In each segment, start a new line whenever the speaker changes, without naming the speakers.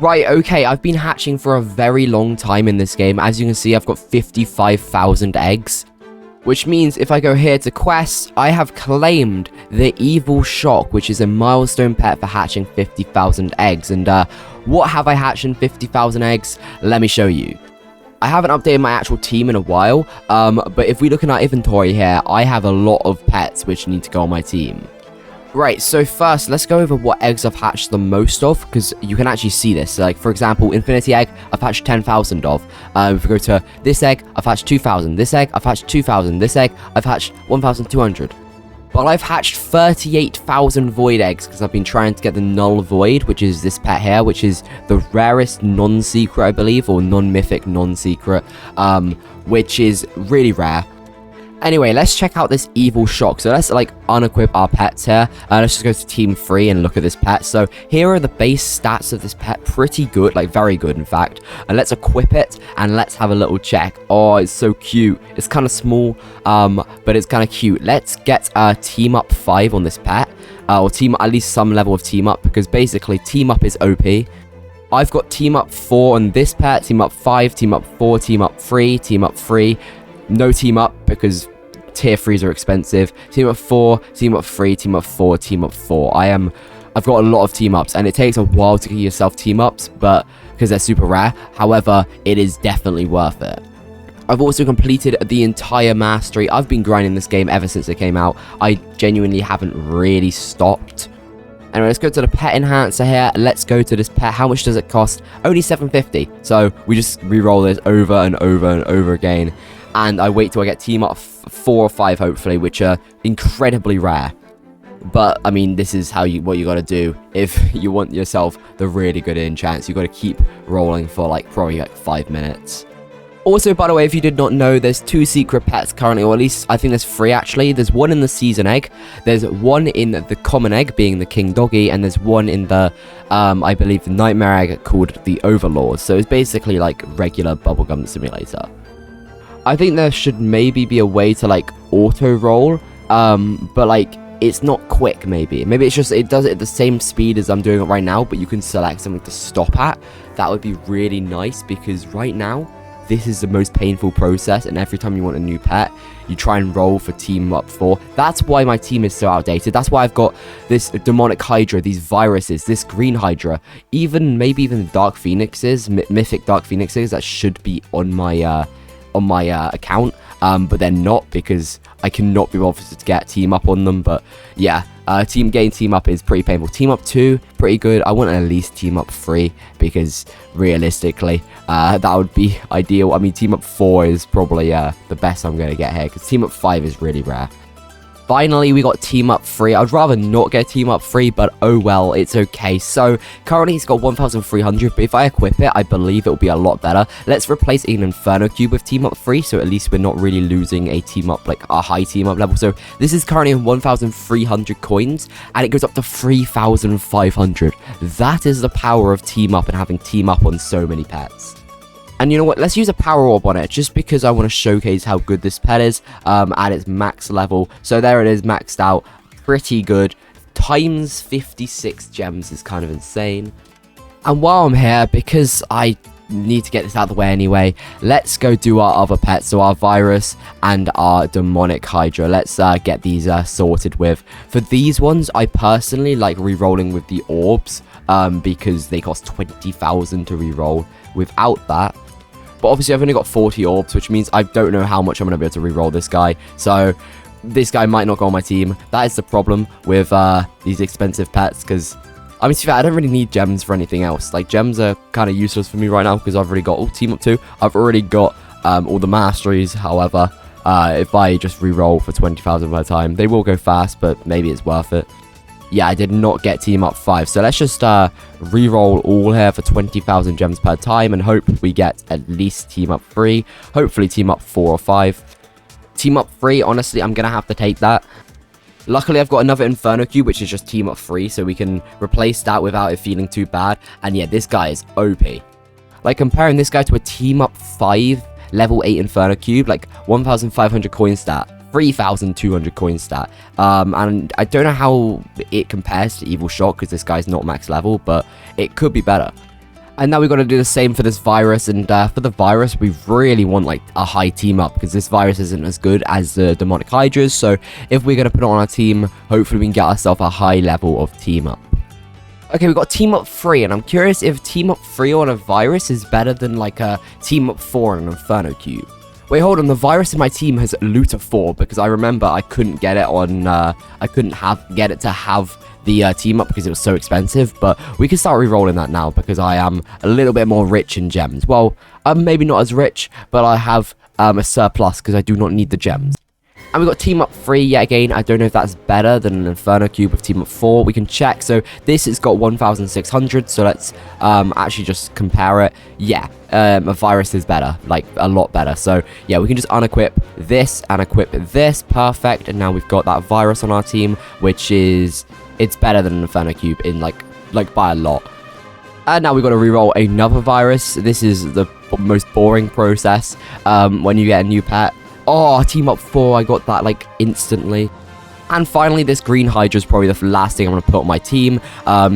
Right, okay, I've been hatching for a very long time in this game. As you can see, I've got 55,000 eggs. Which means if I go here to quests, I have claimed the Evil Shock, which is a milestone pet for hatching 50,000 eggs. And what have I hatched in 50,000 eggs? Let me show you. I haven't updated my actual team in a while, but if we look in our inventory here, I have a lot of pets which need to go on my team. Right, so first, let's go over what eggs I've hatched the most of, because you can actually see this. Like, for example, Infinity Egg, I've hatched 10,000 of. If we go to this egg, I've hatched 2,000. This egg, I've hatched 2,000. This egg, I've hatched 1,200. But I've hatched 38,000 Void eggs, because I've been trying to get the Null Void, which is this pet here, which is the rarest non-secret, I believe, or non-mythic non-secret, which is really rare. Anyway, let's check out this Evil Shock. So let's like unequip our pets here. Let's just go to team 3 and look at this pet. So here are the base stats of this pet. Pretty good, like very good in fact. And let's equip it and let's have a little check. Oh, it's so cute. It's kind of small, but it's kind of cute. Let's get team up 5 on this pet, or team at least some level of team up, because basically team up is OP. I've got team up 4 on this pet, team up 5, team up 4, team up 3, team up 3. No team up because tier 3s are expensive. Team up 4, team up 3, team up 4, team up 4. I've got a lot of team ups, and it takes a while to get yourself team ups, but because they're super rare. However, it is definitely worth it. I've also completed the entire mastery. I've been grinding this game ever since it came out. I genuinely haven't really stopped. Anyway, let's go to the pet enhancer here. Let's go to this pet. How much does it cost? Only 750. So we just re-roll this over and over and over again. And I wait till I get team up 4 or 5, hopefully, which are incredibly rare. But, I mean, this is what you gotta do. If you want yourself the really good enchants, you gotta keep rolling for, probably 5 minutes. Also, by the way, if you did not know, there's 2 secret pets currently, or at least, I think there's 3, actually. There's one in the season egg, there's one in the common egg, being the king doggy, and there's one in the, I believe, the nightmare egg called the overlord. So it's basically like regular bubblegum simulator. I think there should maybe be a way to auto roll, but it's not quick. Maybe it's just it does it at the same speed as I'm doing it right now, but you can select something to stop at. That would be really nice, because right now this is the most painful process, and every time you want a new pet, you try and roll for team up 4. That's why my team is so outdated. That's why I've got this demonic hydra, these viruses, this green hydra, maybe even dark phoenixes, mythic dark phoenixes that should be on my account, but they're not, because I cannot be bothered to get team up on them. But yeah, getting team up is pretty painful. Team up 2, pretty good. I want at least team up 3, because realistically, that would be ideal. I mean, team up 4 is probably the best I'm going to get here, because team up 5 is really rare. Finally, we got team up 3. I'd rather not get team up 3, but oh well, it's okay. So currently it's got 1,300, but if I equip it, I believe it will be a lot better. Let's replace an Inferno Cube with team up 3, so at least we're not really losing a team up, a high team up level. So this is currently 1,300 coins, and it goes up to 3,500. That is the power of team up and having team up on so many pets. And you know what, let's use a power orb on it, just because I want to showcase how good this pet is at its max level. So there it is, maxed out, pretty good. Times 56 gems is kind of insane. And while I'm here, because I need to get this out of the way anyway, let's go do our other pets, so our virus and our demonic hydra. Let's get these sorted with. For these ones, I personally like re-rolling with the orbs, because they cost 20,000 to re-roll. Without that, but obviously I've only got 40 orbs, which means I don't know how much I'm going to be able to re-roll this guy. So this guy might not go on my team. That is the problem with these expensive pets, because I mean, to be fair, I don't really need gems for anything else. Gems are kind of useless for me right now, because I've already got team up 2. I've already got all the masteries. However, if I just re-roll for 20,000 per time, they will go fast, but maybe it's worth it. Yeah, I did not get team up 5, so let's just re-roll all here for 20,000 gems per time, and hope we get at least team up 3, hopefully team up 4 or 5. Team up 3, honestly, I'm gonna have to take that. Luckily, I've got another Inferno Cube, which is just team up 3, so we can replace that without it feeling too bad. And yeah, this guy is OP. Comparing this guy to a team up 5 level 8 Inferno Cube, 1,500 coin stat, 3,200 coin stat, and I don't know how it compares to Evil Shock, because this guy's not max level, but it could be better. And now we've got to do the same for this virus, and for the virus, we really want, like, a high team up, because this virus isn't as good as the demonic hydras, so if we're going to put it on our team, hopefully we can get ourselves a high level of team up. Okay, we've got team up 3, and I'm curious if team up 3 on a virus is better than, like, a team up 4 on an inferno cube. Wait, hold on, the virus in my team has looter 4, because I remember I couldn't get it on, I couldn't get it to have the team up because it was so expensive, but we can start re-rolling that now because I am a little bit more rich in gems. Well, I'm maybe not as rich, but I have a surplus because I do not need the gems. And we've got team up 3 yet again. I don't know if that's better than an inferno cube with team up 4. We can check. So this has got 1,600. So let's actually just compare it. Yeah, a virus is better, like a lot better. So yeah, we can just unequip this and equip this. Perfect. And now we've got that virus on our team, which is... it's better than an inferno cube in like by a lot. And now we've got to reroll another virus. This is the most boring process when you get a new pet. Oh, team up 4, I got that like instantly. And finally, this green hydra is probably the last thing I'm going to put on my team.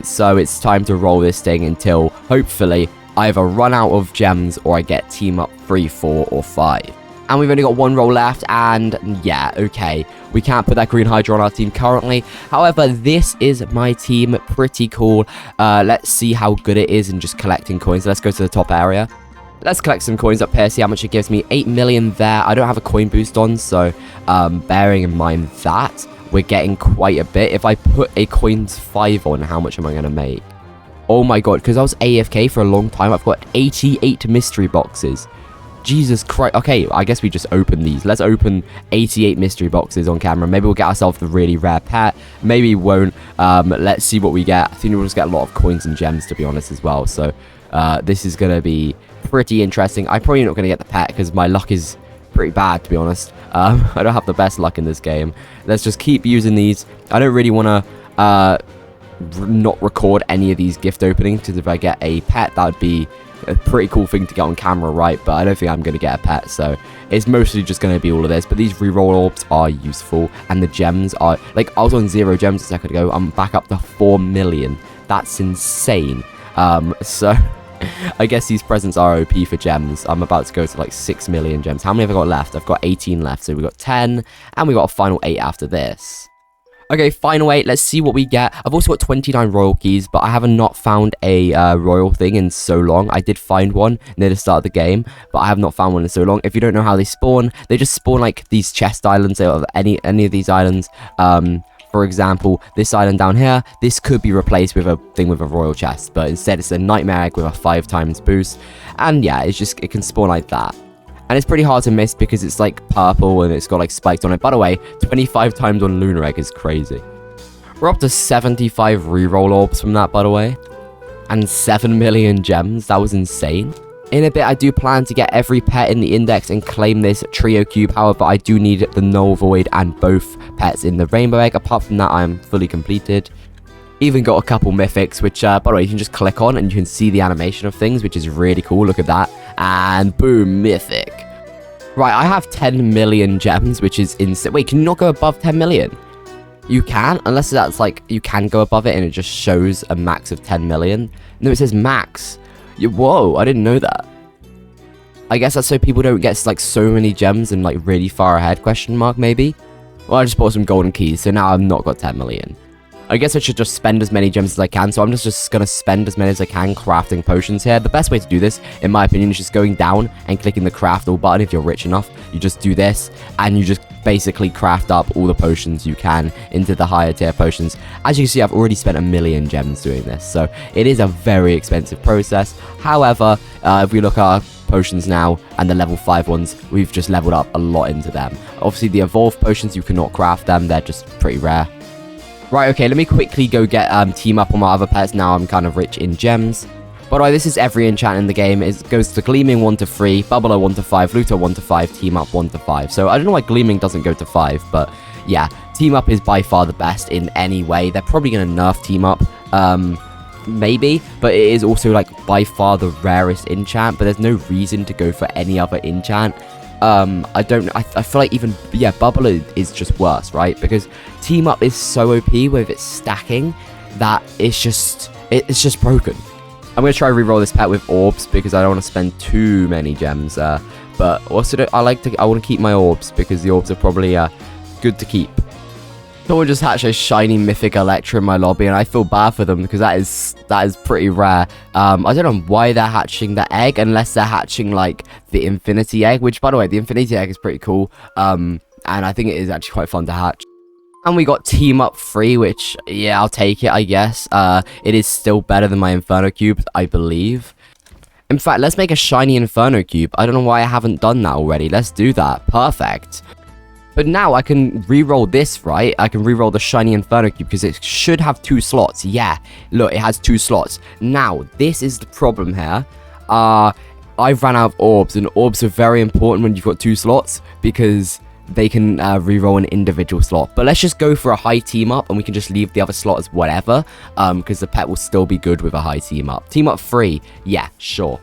So it's time to roll this thing until hopefully I either run out of gems or I get team up 3, 4, or 5. And we've only got one roll left, and yeah, okay. We can't put that green hydra on our team currently. However, this is my team. Pretty cool. Let's see how good it is in just collecting coins. Let's go to the top area. Let's collect some coins up here, see how much it gives me. 8 million there. I don't have a coin boost on, so bearing in mind that, we're getting quite a bit. If I put a coins 5 on, how much am I going to make? Oh my god, because I was AFK for a long time, I've got 88 mystery boxes. Jesus Christ. Okay, I guess we just open these. Let's open 88 mystery boxes on camera. Maybe we'll get ourselves the really rare pet. Maybe we won't. Let's see what we get. I think we'll just get a lot of coins and gems, to be honest, as well. So this is going to be pretty interesting. I'm probably not going to get the pet because my luck is pretty bad, to be honest. I don't have the best luck in this game. Let's just keep using these. I don't really want to not record any of these gift openings, because if I get a pet, that would be a pretty cool thing to get on camera, right? But I don't think I'm going to get a pet, so it's mostly just going to be all of this. But these reroll orbs are useful, and the gems are, like, I was on 0 gems a second ago. I'm back up to 4 million. That's insane. So I guess these presents are OP for gems. I'm about to go to like 6 million gems. How many have I got left? I've got 18 left, so we've got 10, and we got a final 8 after this. Okay, final 8. Let's see what we get. I've also got 29 royal keys, but I have not found a royal thing in so long. I did find one near the start of the game, but I have not found one in so long. If you don't know how they spawn, they just spawn like these chest islands, or any of these islands. For example, this island down here, this could be replaced with a thing with a royal chest, but instead it's a nightmare egg with a 5 times boost. And yeah, it can spawn like that. And it's pretty hard to miss because it's like purple and it's got like spikes on it. By the way, 25 times on lunar egg is crazy. We're up to 75 reroll orbs from that, by the way. And 7 million gems. That was insane. In a bit, I do plan to get every pet in the index and claim this trio cube. However, I do need the null void and both pets in the rainbow egg. Apart from that, I am fully completed. Even got a couple mythics, which, by the way, you can just click on and you can see the animation of things, which is really cool. Look at that. And boom, mythic. Right, I have 10 million gems, which is insane. Wait, can you not go above 10 million? You can, unless that's like, you can go above it and it just shows a max of 10 million. No, it says max. Whoa, I didn't know that. I guess that's so people don't get like so many gems and like really far ahead, question mark, maybe? Well, I just bought some golden keys, so now I've not got 10 million. I guess I should just spend as many gems as I can, so I'm just going to spend as many as I can crafting potions here. The best way to do this, in my opinion, is just going down and clicking the craft all button if you're rich enough. You just do this, and you just basically craft up all the potions you can into the higher tier potions. As you can see, I've already spent 1 million gems doing this, so it is a very expensive process. However, if we look at our potions now and the level 5 ones, we've just leveled up a lot into them. Obviously, the evolved potions, you cannot craft them. They're just pretty rare. Right, okay, let me quickly go get team up on my other pets. Now I'm kind of rich in gems. By the way, this is every enchant in the game. It goes to Gleaming 1 to 3, Bubbler 1 to 5, Looter 1 to 5, Team Up 1 to 5. So I don't know why Gleaming doesn't go to 5, but yeah, Team Up is by far the best in any way. They're probably going to nerf Team Up, maybe, but it is also like by far the rarest enchant, but there's no reason to go for any other enchant. I feel like even, yeah, Bubbler is just worse, right? Because Team Up is so OP with its stacking that it's just broken. I'm going to try to reroll this pet with orbs because I don't want to spend too many gems there. But also, I want to keep my orbs because the orbs are probably good to keep. Someone just hatched a shiny mythic Electra in my lobby, and I feel bad for them because that is pretty rare. I don't know why they're hatching the egg unless they're hatching like the infinity egg, which by the way, the infinity egg is pretty cool. And I think it is actually quite fun to hatch. And we got team up 3, which yeah, I'll take it, I guess. It is still better than my Inferno Cube, I believe. In fact, let's make a shiny Inferno Cube. I don't know why I haven't done that already. Let's do that. Perfect. But now I can re-roll this, right? I can re-roll the shiny Inferno Cube because it should have 2 slots. Yeah, look, it has 2 slots. Now, this is the problem here. I've ran out of orbs, and orbs are very important when you've got 2 slots because they can re-roll an individual slot. But let's just go for a high team up, and we can just leave the other slot as whatever, because the pet will still be good with a high team up. Team up 3, yeah, sure.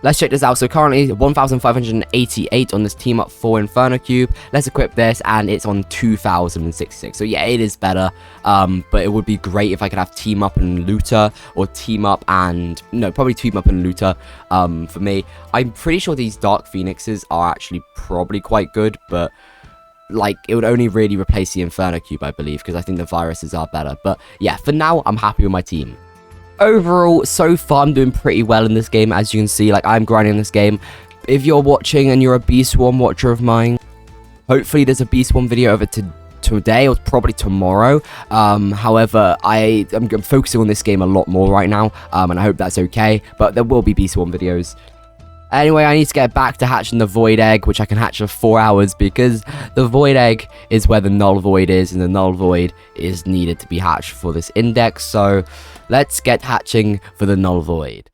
Let's check this out. So currently 1,588 on this team up 4 Inferno Cube. Let's equip this, and it's on 2,066. So yeah, it is better. But it would be great if I could have team up and looter, or team up and no, probably team up and looter. For me, I'm pretty sure these Dark Phoenixes are actually probably quite good, but like it would only really replace the Inferno Cube, I believe, because I think the viruses are better. But yeah, for now, I'm happy with my team. Overall, so far, I'm doing pretty well in this game. As you can see, like, I'm grinding this game. If you're watching and you're a Beast Swarm watcher of mine, hopefully there's a Beast Swarm video over today or probably tomorrow. However, I'm focusing on this game a lot more right now, and I hope that's okay. But there will be Beast Swarm videos. Anyway, I need to get back to hatching the Void Egg, which I can hatch for 4 hours, because the Void Egg is where the Null Void is, and the Null Void is needed to be hatched for this index. So let's get hatching for the Null Void.